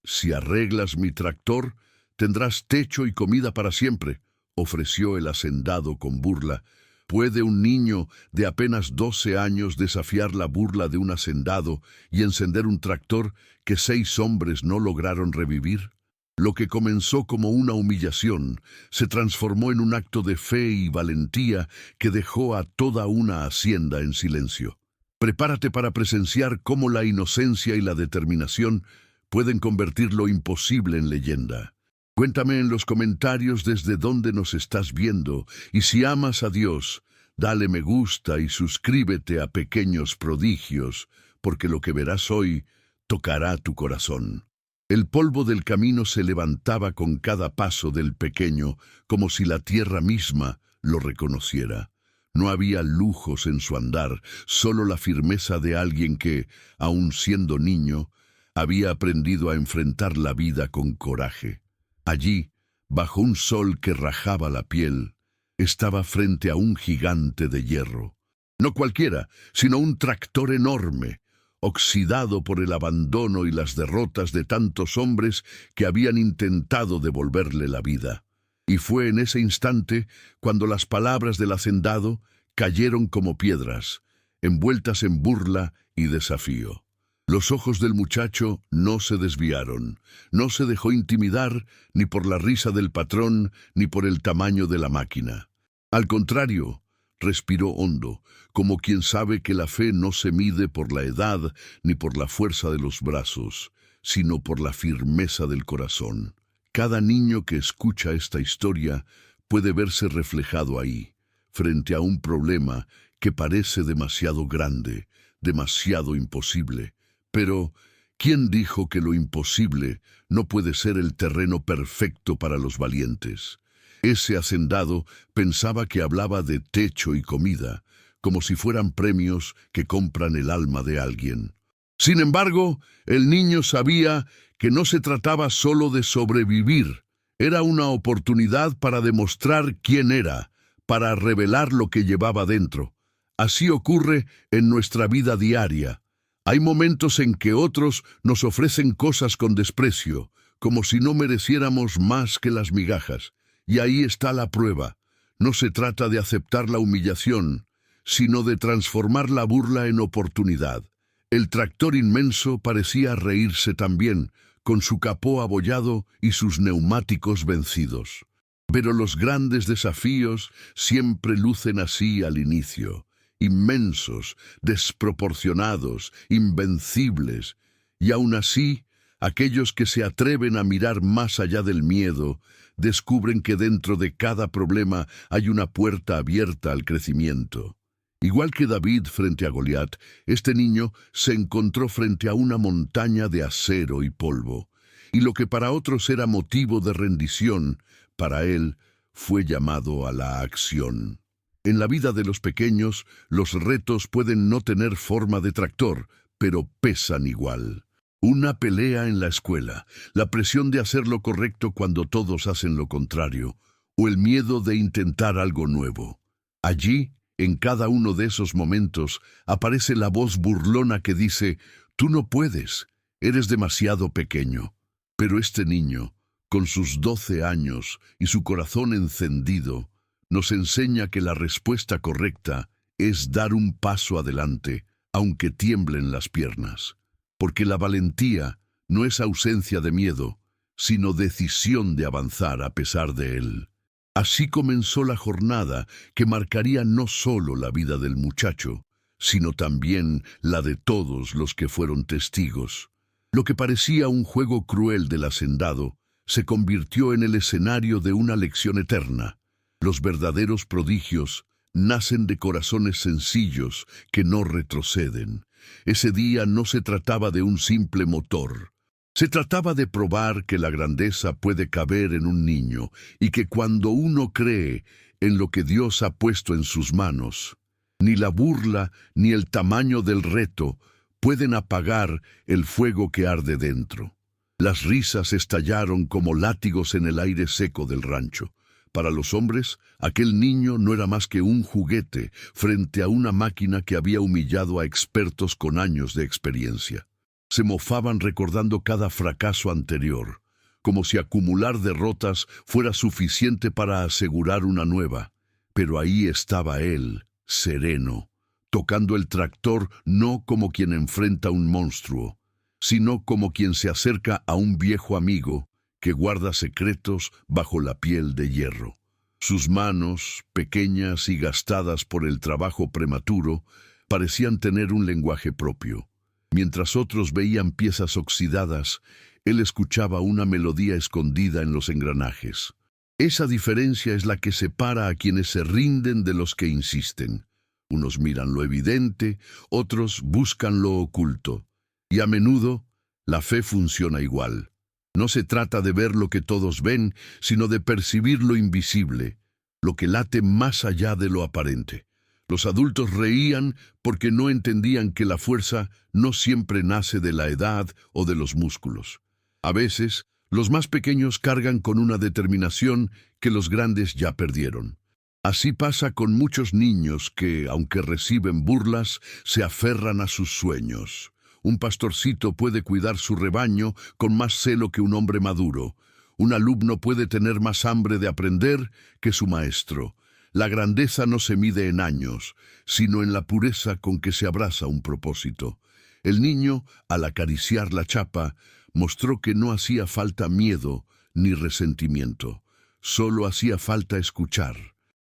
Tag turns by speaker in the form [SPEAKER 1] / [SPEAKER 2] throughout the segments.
[SPEAKER 1] Si arreglas mi tractor, tendrás techo y comida para siempre, ofreció el hacendado con burla. ¿Puede un niño de apenas 12 años desafiar la burla de un hacendado y encender un tractor que 6 hombres no lograron revivir? Lo que comenzó como una humillación se transformó en un acto de fe y valentía que dejó a toda una hacienda en silencio. Prepárate para presenciar cómo la inocencia y la determinación pueden convertir lo imposible en leyenda. Cuéntame en los comentarios desde dónde nos estás viendo, y si amas a Dios, dale me gusta y suscríbete a Pequeños Prodigios, porque lo que verás hoy tocará tu corazón. El polvo del camino se levantaba con cada paso del pequeño, como si la tierra misma lo reconociera. No había lujos en su andar, solo la firmeza de alguien que, aun siendo niño, había aprendido a enfrentar la vida con coraje. Allí, bajo un sol que rajaba la piel, estaba frente a un gigante de hierro. No cualquiera, sino un tractor enorme, oxidado por el abandono y las derrotas de tantos hombres que habían intentado devolverle la vida. Y fue en ese instante cuando las palabras del hacendado cayeron como piedras, envueltas en burla y desafío. Los ojos del muchacho no se desviaron, no se dejó intimidar ni por la risa del patrón ni por el tamaño de la máquina. Al contrario, respiró hondo, como quien sabe que la fe no se mide por la edad ni por la fuerza de los brazos, sino por la firmeza del corazón. Cada niño que escucha esta historia puede verse reflejado ahí, frente a un problema que parece demasiado grande, demasiado imposible. Pero, ¿quién dijo que lo imposible no puede ser el terreno perfecto para los valientes? Ese hacendado pensaba que hablaba de techo y comida, como si fueran premios que compran el alma de alguien. Sin embargo, el niño sabía que no se trataba solo de sobrevivir. Era una oportunidad para demostrar quién era, para revelar lo que llevaba dentro. Así ocurre en nuestra vida diaria. Hay momentos en que otros nos ofrecen cosas con desprecio, como si no mereciéramos más que las migajas. Y ahí está la prueba. No se trata de aceptar la humillación, sino de transformar la burla en oportunidad. El tractor inmenso parecía reírse también, con su capó abollado y sus neumáticos vencidos. Pero los grandes desafíos siempre lucen así al inicio. Inmensos, desproporcionados, invencibles, y aún así, aquellos que se atreven a mirar más allá del miedo, descubren que dentro de cada problema hay una puerta abierta al crecimiento. Igual que David frente a Goliat, este niño se encontró frente a una montaña de acero y polvo, y lo que para otros era motivo de rendición, para él fue llamado a la acción. En la vida de los pequeños, los retos pueden no tener forma de tractor, pero pesan igual. Una pelea en la escuela, la presión de hacer lo correcto cuando todos hacen lo contrario, o el miedo de intentar algo nuevo. Allí, en cada uno de esos momentos, aparece la voz burlona que dice: «Tú no puedes, eres demasiado pequeño». Pero este niño, con sus 12 años y su corazón encendido, nos enseña que la respuesta correcta es dar un paso adelante, aunque tiemblen las piernas. Porque la valentía no es ausencia de miedo, sino decisión de avanzar a pesar de él. Así comenzó la jornada que marcaría no solo la vida del muchacho, sino también la de todos los que fueron testigos. Lo que parecía un juego cruel del hacendado se convirtió en el escenario de una lección eterna. Los verdaderos prodigios nacen de corazones sencillos que no retroceden. Ese día no se trataba de un simple motor. Se trataba de probar que la grandeza puede caber en un niño y que cuando uno cree en lo que Dios ha puesto en sus manos, ni la burla ni el tamaño del reto pueden apagar el fuego que arde dentro. Las risas estallaron como látigos en el aire seco del rancho. Para los hombres, aquel niño no era más que un juguete frente a una máquina que había humillado a expertos con años de experiencia. Se mofaban recordando cada fracaso anterior, como si acumular derrotas fuera suficiente para asegurar una nueva. Pero ahí estaba él, sereno, tocando el tractor no como quien enfrenta un monstruo, sino como quien se acerca a un viejo amigo que guarda secretos bajo la piel de hierro. Sus manos, pequeñas y gastadas por el trabajo prematuro, parecían tener un lenguaje propio. Mientras otros veían piezas oxidadas, él escuchaba una melodía escondida en los engranajes. Esa diferencia es la que separa a quienes se rinden de los que insisten. Unos miran lo evidente, otros buscan lo oculto. Y a menudo, la fe funciona igual. No se trata de ver lo que todos ven, sino de percibir lo invisible, lo que late más allá de lo aparente. Los adultos reían porque no entendían que la fuerza no siempre nace de la edad o de los músculos. A veces, los más pequeños cargan con una determinación que los grandes ya perdieron. Así pasa con muchos niños que, aunque reciben burlas, se aferran a sus sueños. Un pastorcito puede cuidar su rebaño con más celo que un hombre maduro. Un alumno puede tener más hambre de aprender que su maestro. La grandeza no se mide en años, sino en la pureza con que se abraza un propósito. El niño, al acariciar la chapa, mostró que no hacía falta miedo ni resentimiento. Solo hacía falta escuchar.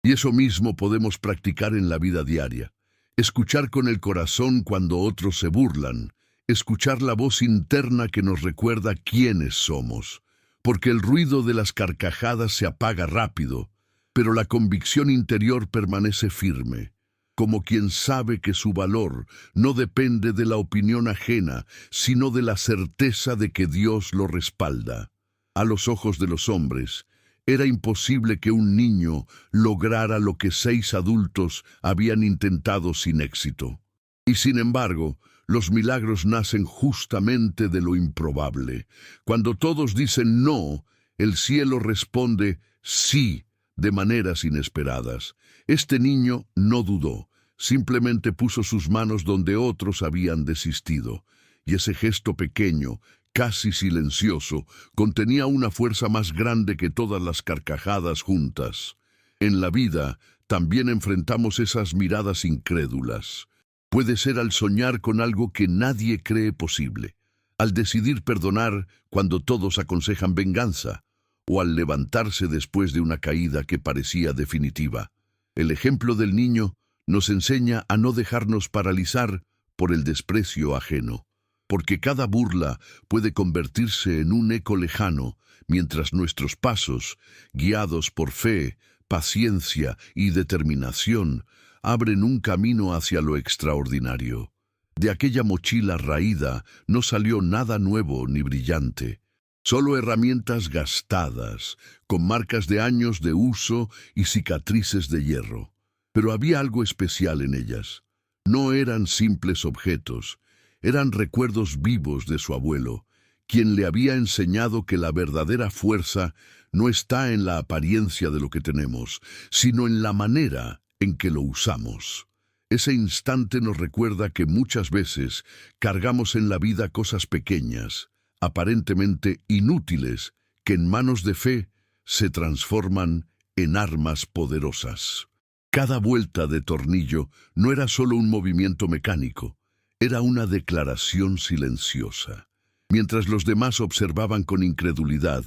[SPEAKER 1] Y eso mismo podemos practicar en la vida diaria. Escuchar con el corazón cuando otros se burlan. Escuchar la voz interna que nos recuerda quiénes somos. Porque el ruido de las carcajadas se apaga rápido, pero la convicción interior permanece firme, como quien sabe que su valor no depende de la opinión ajena, sino de la certeza de que Dios lo respalda. A los ojos de los hombres, era imposible que un niño lograra lo que 6 adultos habían intentado sin éxito. Y sin embargo, los milagros nacen justamente de lo improbable. Cuando todos dicen no, el cielo responde sí de maneras inesperadas. Este niño no dudó, simplemente puso sus manos donde otros habían desistido. Y ese gesto pequeño, casi silencioso, contenía una fuerza más grande que todas las carcajadas juntas. En la vida también enfrentamos esas miradas incrédulas. Puede ser al soñar con algo que nadie cree posible, al decidir perdonar cuando todos aconsejan venganza, o al levantarse después de una caída que parecía definitiva. El ejemplo del niño nos enseña a no dejarnos paralizar por el desprecio ajeno, porque cada burla puede convertirse en un eco lejano, mientras nuestros pasos, guiados por fe, paciencia y determinación, abren un camino hacia lo extraordinario. De aquella mochila raída no salió nada nuevo ni brillante, solo herramientas gastadas, con marcas de años de uso y cicatrices de hierro. Pero había algo especial en ellas. No eran simples objetos, eran recuerdos vivos de su abuelo, quien le había enseñado que la verdadera fuerza no está en la apariencia de lo que tenemos, sino en la manera en que lo usamos. Ese instante nos recuerda que muchas veces cargamos en la vida cosas pequeñas, aparentemente inútiles, que en manos de fe se transforman en armas poderosas. Cada vuelta de tornillo no era solo un movimiento mecánico, era una declaración silenciosa. Mientras los demás observaban con incredulidad,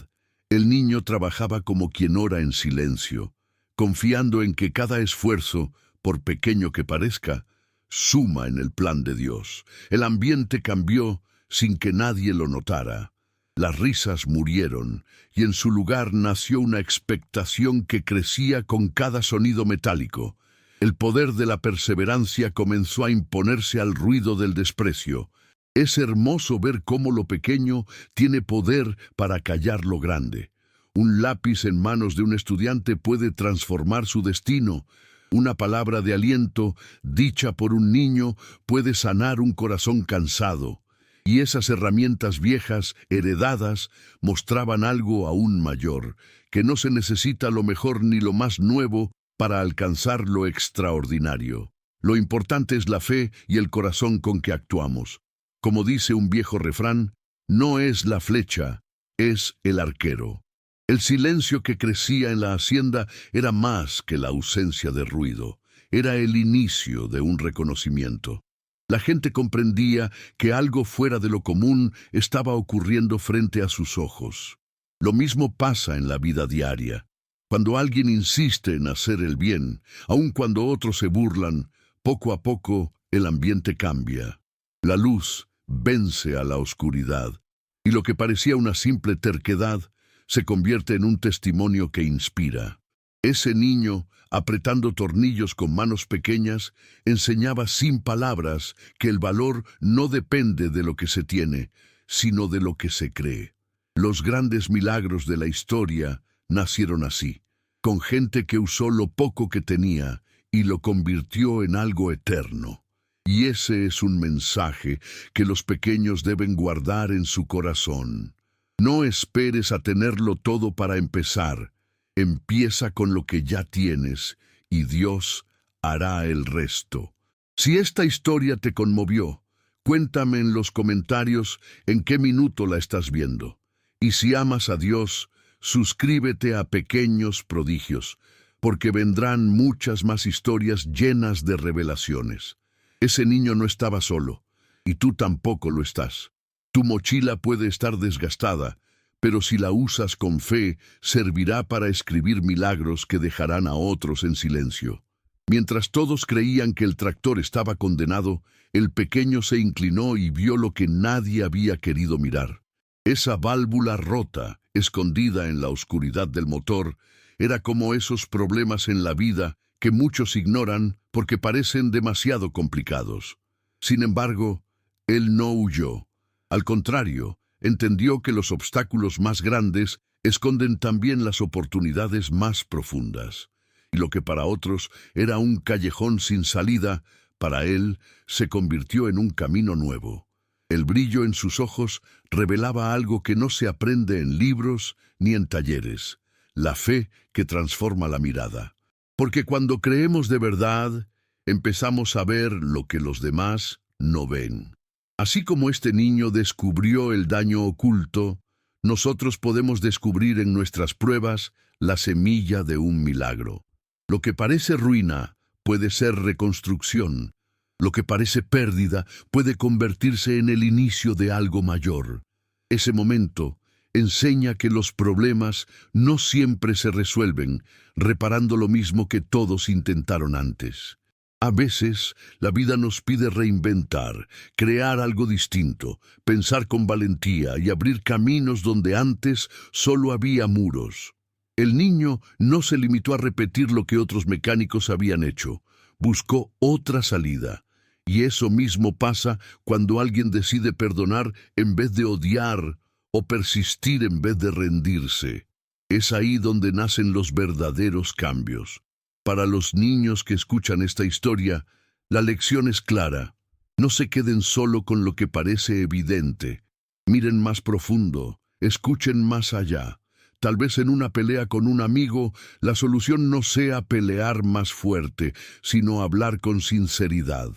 [SPEAKER 1] el niño trabajaba como quien ora en silencio, confiando en que cada esfuerzo, por pequeño que parezca, suma en el plan de Dios. El ambiente cambió sin que nadie lo notara. Las risas murieron, y en su lugar nació una expectación que crecía con cada sonido metálico. El poder de la perseverancia comenzó a imponerse al ruido del desprecio. Es hermoso ver cómo lo pequeño tiene poder para callar lo grande. Un lápiz en manos de un estudiante puede transformar su destino. Una palabra de aliento, dicha por un niño, puede sanar un corazón cansado. Y esas herramientas viejas, heredadas, mostraban algo aún mayor, que no se necesita lo mejor ni lo más nuevo para alcanzar lo extraordinario. Lo importante es la fe y el corazón con que actuamos. Como dice un viejo refrán, no es la flecha, es el arquero. El silencio que crecía en la hacienda era más que la ausencia de ruido, era el inicio de un reconocimiento. La gente comprendía que algo fuera de lo común estaba ocurriendo frente a sus ojos. Lo mismo pasa en la vida diaria. Cuando alguien insiste en hacer el bien, aun cuando otros se burlan, poco a poco el ambiente cambia. La luz vence a la oscuridad, y lo que parecía una simple terquedad se convierte en un testimonio que inspira. Ese niño, apretando tornillos con manos pequeñas, enseñaba sin palabras que el valor no depende de lo que se tiene, sino de lo que se cree. Los grandes milagros de la historia nacieron así, con gente que usó lo poco que tenía y lo convirtió en algo eterno. Y ese es un mensaje que los pequeños deben guardar en su corazón. No esperes a tenerlo todo para empezar. Empieza con lo que ya tienes y Dios hará el resto. Si esta historia te conmovió, cuéntame en los comentarios en qué minuto la estás viendo. Y si amas a Dios, suscríbete a Pequeños Prodigios, porque vendrán muchas más historias llenas de revelaciones. Ese niño no estaba solo, y tú tampoco lo estás. Tu mochila puede estar desgastada, pero si la usas con fe, servirá para escribir milagros que dejarán a otros en silencio. Mientras todos creían que el tractor estaba condenado, el pequeño se inclinó y vio lo que nadie había querido mirar. Esa válvula rota, escondida en la oscuridad del motor, era como esos problemas en la vida que muchos ignoran porque parecen demasiado complicados. Sin embargo, él no huyó. Al contrario, entendió que los obstáculos más grandes esconden también las oportunidades más profundas. Y lo que para otros era un callejón sin salida, para él se convirtió en un camino nuevo. El brillo en sus ojos revelaba algo que no se aprende en libros ni en talleres: la fe que transforma la mirada. Porque cuando creemos de verdad, empezamos a ver lo que los demás no ven. Así como este niño descubrió el daño oculto, nosotros podemos descubrir en nuestras pruebas la semilla de un milagro. Lo que parece ruina puede ser reconstrucción. Lo que parece pérdida puede convertirse en el inicio de algo mayor. Ese momento enseña que los problemas no siempre se resuelven reparando lo mismo que todos intentaron antes. A veces, la vida nos pide reinventar, crear algo distinto, pensar con valentía y abrir caminos donde antes solo había muros. El niño no se limitó a repetir lo que otros mecánicos habían hecho, buscó otra salida. Y eso mismo pasa cuando alguien decide perdonar en vez de odiar o persistir en vez de rendirse. Es ahí donde nacen los verdaderos cambios. Para los niños que escuchan esta historia, la lección es clara. No se queden solo con lo que parece evidente. Miren más profundo, escuchen más allá. Tal vez en una pelea con un amigo, la solución no sea pelear más fuerte, sino hablar con sinceridad.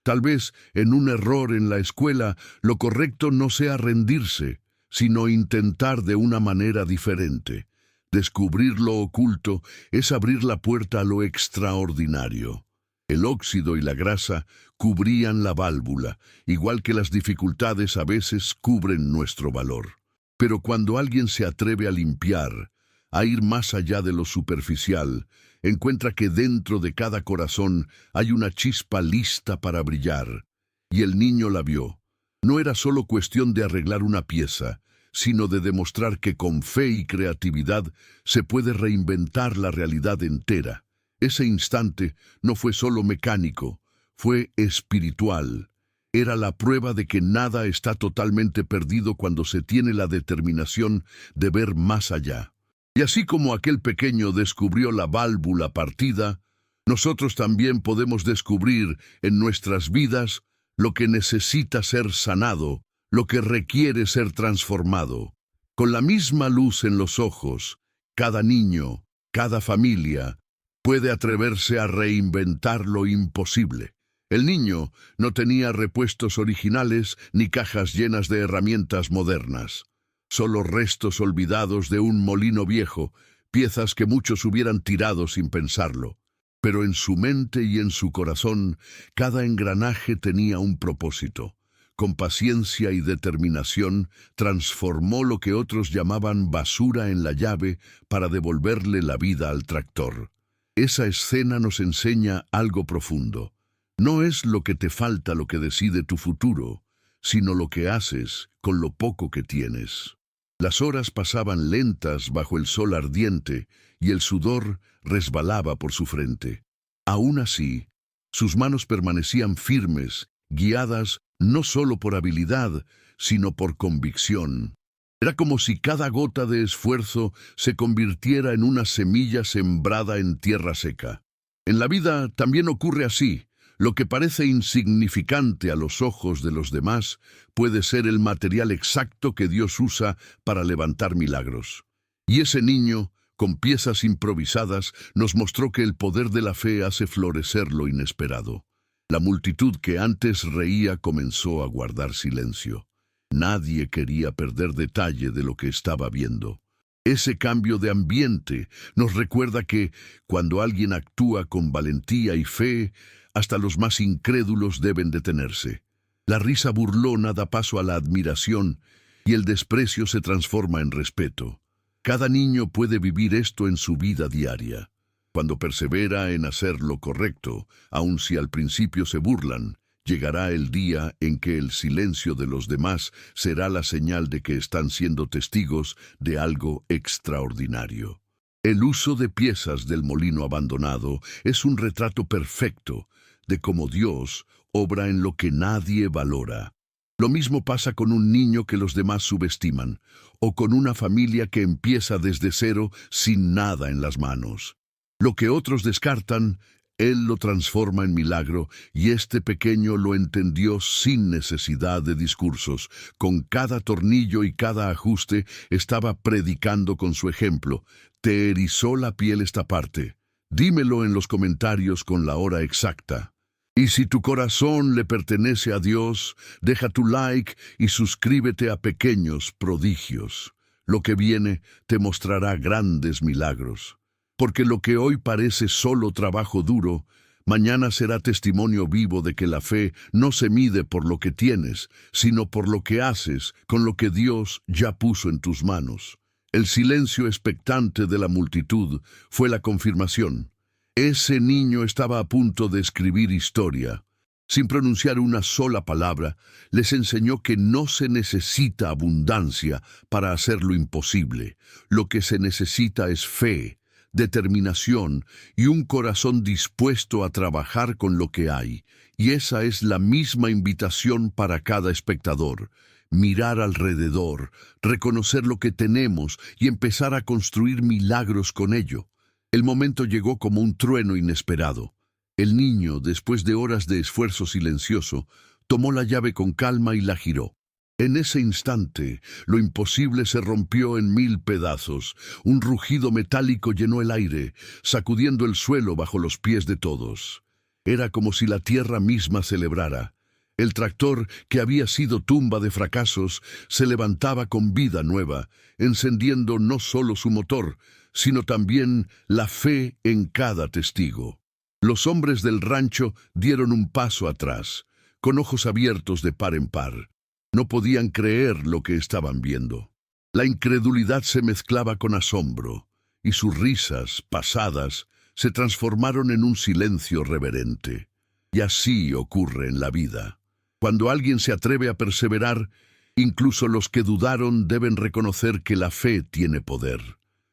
[SPEAKER 1] Tal vez en un error en la escuela, lo correcto no sea rendirse, sino intentar de una manera diferente. Descubrir lo oculto es abrir la puerta a lo extraordinario. El óxido y la grasa cubrían la válvula, igual que las dificultades a veces cubren nuestro valor. Pero cuando alguien se atreve a limpiar, a ir más allá de lo superficial, encuentra que dentro de cada corazón hay una chispa lista para brillar. Y el niño la vio. No era solo cuestión de arreglar una pieza, sino de demostrar que con fe y creatividad se puede reinventar la realidad entera. Ese instante no fue solo mecánico, fue espiritual. Era la prueba de que nada está totalmente perdido cuando se tiene la determinación de ver más allá. Y así como aquel pequeño descubrió la válvula partida, nosotros también podemos descubrir en nuestras vidas lo que necesita ser sanado, lo que requiere ser transformado. Con la misma luz en los ojos, cada niño, cada familia, puede atreverse a reinventar lo imposible. El niño no tenía repuestos originales ni cajas llenas de herramientas modernas. Solo restos olvidados de un molino viejo, piezas que muchos hubieran tirado sin pensarlo. Pero en su mente y en su corazón, cada engranaje tenía un propósito. Con paciencia y determinación, transformó lo que otros llamaban basura en la llave para devolverle la vida al tractor. Esa escena nos enseña algo profundo. No es lo que te falta lo que decide tu futuro, sino lo que haces con lo poco que tienes. Las horas pasaban lentas bajo el sol ardiente y el sudor resbalaba por su frente. Aún así, sus manos permanecían firmes, guiadas no solo por habilidad, sino por convicción. Era como si cada gota de esfuerzo se convirtiera en una semilla sembrada en tierra seca. En la vida también ocurre así. Lo que parece insignificante a los ojos de los demás puede ser el material exacto que Dios usa para levantar milagros. Y ese niño, con piezas improvisadas, nos mostró que el poder de la fe hace florecer lo inesperado. La multitud que antes reía comenzó a guardar silencio. Nadie quería perder detalle de lo que estaba viendo. Ese cambio de ambiente nos recuerda que, cuando alguien actúa con valentía y fe, hasta los más incrédulos deben detenerse. La risa burlona da paso a la admiración y el desprecio se transforma en respeto. Cada niño puede vivir esto en su vida diaria. Cuando persevera en hacer lo correcto, aun si al principio se burlan, llegará el día en que el silencio de los demás será la señal de que están siendo testigos de algo extraordinario. El uso de piezas del molino abandonado es un retrato perfecto de cómo Dios obra en lo que nadie valora. Lo mismo pasa con un niño que los demás subestiman, o con una familia que empieza desde cero sin nada en las manos. Lo que otros descartan, Él lo transforma en milagro, y este pequeño lo entendió sin necesidad de discursos. Con cada tornillo y cada ajuste estaba predicando con su ejemplo. ¿Te erizó la piel esta parte? Dímelo en los comentarios con la hora exacta. Y si tu corazón le pertenece a Dios, deja tu like y suscríbete a Pequeños Prodigios. Lo que viene te mostrará grandes milagros. Porque lo que hoy parece solo trabajo duro, mañana será testimonio vivo de que la fe no se mide por lo que tienes, sino por lo que haces con lo que Dios ya puso en tus manos. El silencio expectante de la multitud fue la confirmación. Ese niño estaba a punto de escribir historia. Sin pronunciar una sola palabra, les enseñó que no se necesita abundancia para hacer lo imposible. Lo que se necesita es fe, determinación y un corazón dispuesto a trabajar con lo que hay. Y esa es la misma invitación para cada espectador. Mirar alrededor, reconocer lo que tenemos y empezar a construir milagros con ello. El momento llegó como un trueno inesperado. El niño, después de horas de esfuerzo silencioso, tomó la llave con calma y la giró. En ese instante, lo imposible se rompió en 1000 pedazos. Un rugido metálico llenó el aire, sacudiendo el suelo bajo los pies de todos. Era como si la tierra misma celebrara. El tractor, que había sido tumba de fracasos, se levantaba con vida nueva, encendiendo no solo su motor, sino también la fe en cada testigo. Los hombres del rancho dieron un paso atrás, con ojos abiertos de par en par. No podían creer lo que estaban viendo. La incredulidad se mezclaba con asombro, y sus risas, pasadas, se transformaron en un silencio reverente. Y así ocurre en la vida. Cuando alguien se atreve a perseverar, incluso los que dudaron deben reconocer que la fe tiene poder.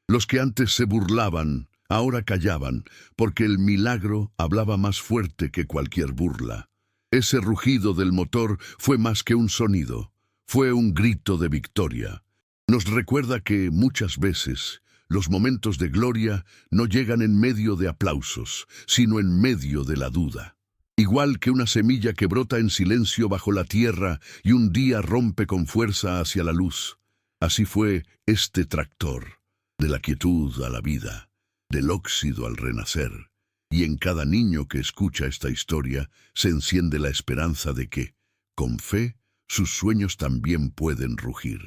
[SPEAKER 1] Los que antes se burlaban, ahora callaban, porque el milagro hablaba más fuerte que cualquier burla. Ese rugido del motor fue más que un sonido, fue un grito de victoria. Nos recuerda que, muchas veces, los momentos de gloria no llegan en medio de aplausos, sino en medio de la duda. Igual que una semilla que brota en silencio bajo la tierra y un día rompe con fuerza hacia la luz, así fue este tractor. De la quietud a la vida, del óxido al renacer. Y en cada niño que escucha esta historia se enciende la esperanza de que, con fe, sus sueños también pueden rugir.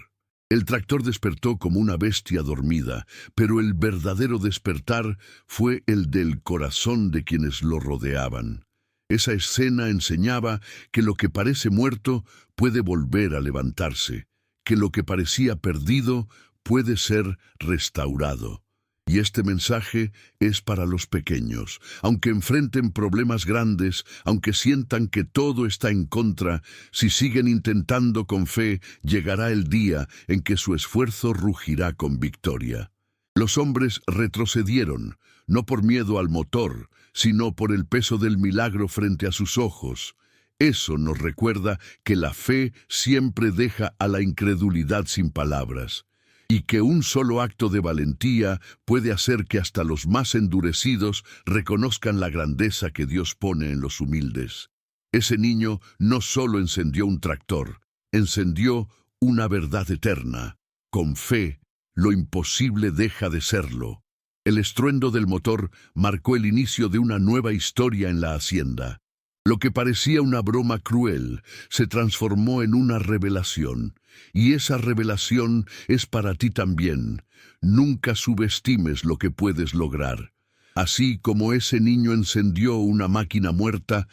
[SPEAKER 1] El tractor despertó como una bestia dormida, pero el verdadero despertar fue el del corazón de quienes lo rodeaban. Esa escena enseñaba que lo que parece muerto puede volver a levantarse, que lo que parecía perdido puede ser restaurado. Y este mensaje es para los pequeños. Aunque enfrenten problemas grandes, aunque sientan que todo está en contra, si siguen intentando con fe, llegará el día en que su esfuerzo rugirá con victoria. Los hombres retrocedieron, no por miedo al motor, sino por el peso del milagro frente a sus ojos. Eso nos recuerda que la fe siempre deja a la incredulidad sin palabras, y que un solo acto de valentía puede hacer que hasta los más endurecidos reconozcan la grandeza que Dios pone en los humildes. Ese niño no solo encendió un tractor, encendió una verdad eterna. Con fe, lo imposible deja de serlo. El estruendo del motor marcó el inicio de una nueva historia en la hacienda. Lo que parecía una broma cruel se transformó en una revelación, y esa revelación es para ti también. Nunca subestimes lo que puedes lograr. Así como ese niño encendió una máquina muerta,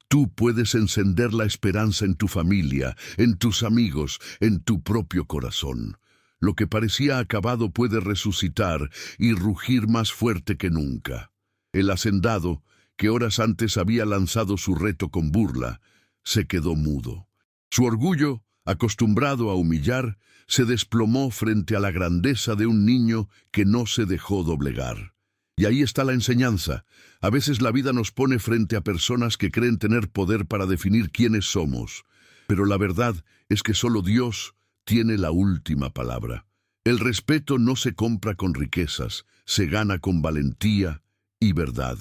[SPEAKER 1] tú puedes encender la esperanza en tu familia, en tus amigos, en tu propio corazón. Lo que parecía acabado puede resucitar y rugir más fuerte que nunca. El hacendado, que horas antes había lanzado su reto con burla, se quedó mudo. Su orgullo, acostumbrado a humillar, se desplomó frente a la grandeza de un niño que no se dejó doblegar. Y ahí está la enseñanza. A veces la vida nos pone frente a personas que creen tener poder para definir quiénes somos, pero la verdad es que solo Dios tiene la última palabra. El respeto no se compra con riquezas, se gana con valentía y verdad.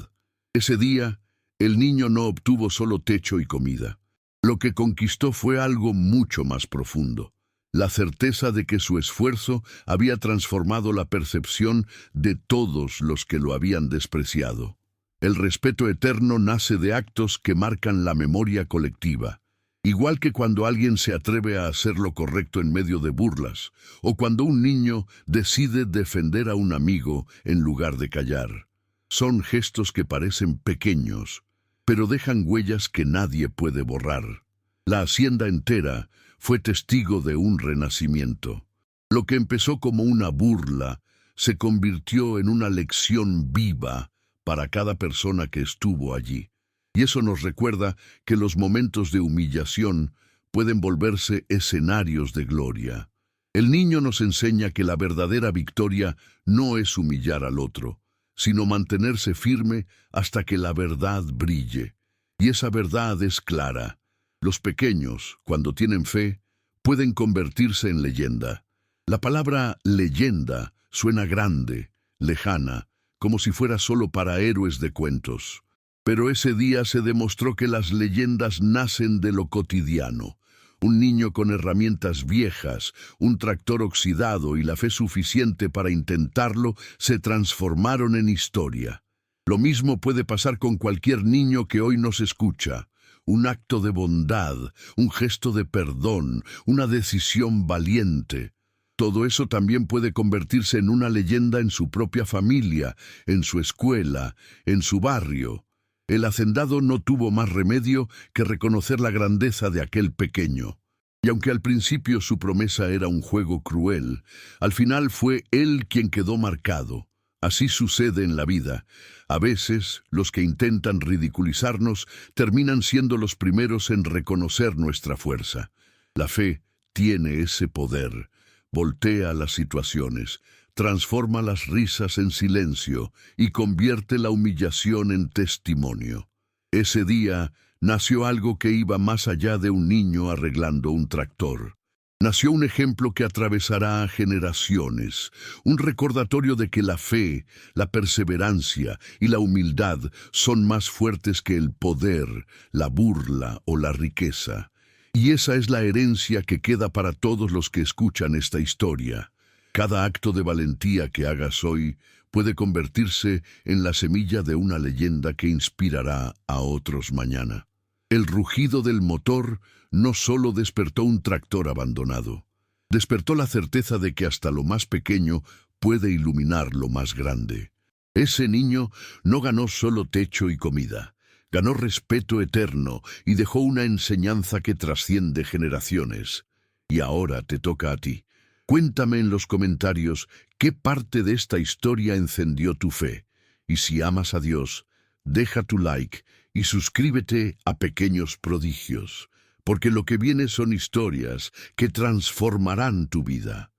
[SPEAKER 1] Ese día, el niño no obtuvo solo techo y comida. Lo que conquistó fue algo mucho más profundo: la certeza de que su esfuerzo había transformado la percepción de todos los que lo habían despreciado. El respeto eterno nace de actos que marcan la memoria colectiva. Igual que cuando alguien se atreve a hacer lo correcto en medio de burlas, o cuando un niño decide defender a un amigo en lugar de callar. Son gestos que parecen pequeños, pero dejan huellas que nadie puede borrar. La hacienda entera fue testigo de un renacimiento. Lo que empezó como una burla se convirtió en una lección viva para cada persona que estuvo allí. Y eso nos recuerda que los momentos de humillación pueden volverse escenarios de gloria. El niño nos enseña que la verdadera victoria no es humillar al otro, sino mantenerse firme hasta que la verdad brille. Y esa verdad es clara. Los pequeños, cuando tienen fe, pueden convertirse en leyenda. La palabra leyenda suena grande, lejana, como si fuera solo para héroes de cuentos. Pero ese día se demostró que las leyendas nacen de lo cotidiano. Un niño con herramientas viejas, un tractor oxidado y la fe suficiente para intentarlo se transformaron en historia. Lo mismo puede pasar con cualquier niño que hoy nos escucha. Un acto de bondad, un gesto de perdón, una decisión valiente. Todo eso también puede convertirse en una leyenda en su propia familia, en su escuela, en su barrio. El hacendado no tuvo más remedio que reconocer la grandeza de aquel pequeño. Y aunque al principio su promesa era un juego cruel, al final fue él quien quedó marcado. Así sucede en la vida. A veces, los que intentan ridiculizarnos terminan siendo los primeros en reconocer nuestra fuerza. La fe tiene ese poder. Voltea las situaciones, transforma las risas en silencio y convierte la humillación en testimonio. Ese día nació algo que iba más allá de un niño arreglando un tractor. Nació un ejemplo que atravesará generaciones, un recordatorio de que la fe, la perseverancia y la humildad son más fuertes que el poder, la burla o la riqueza. Y esa es la herencia que queda para todos los que escuchan esta historia. Cada acto de valentía que hagas hoy puede convertirse en la semilla de una leyenda que inspirará a otros mañana. El rugido del motor no solo despertó un tractor abandonado, despertó la certeza de que hasta lo más pequeño puede iluminar lo más grande. Ese niño no ganó solo techo y comida, ganó respeto eterno y dejó una enseñanza que trasciende generaciones. Y ahora te toca a ti. Cuéntame en los comentarios qué parte de esta historia encendió tu fe. Y si amas a Dios, deja tu like y suscríbete a Pequeños Prodigios, porque lo que viene son historias que transformarán tu vida.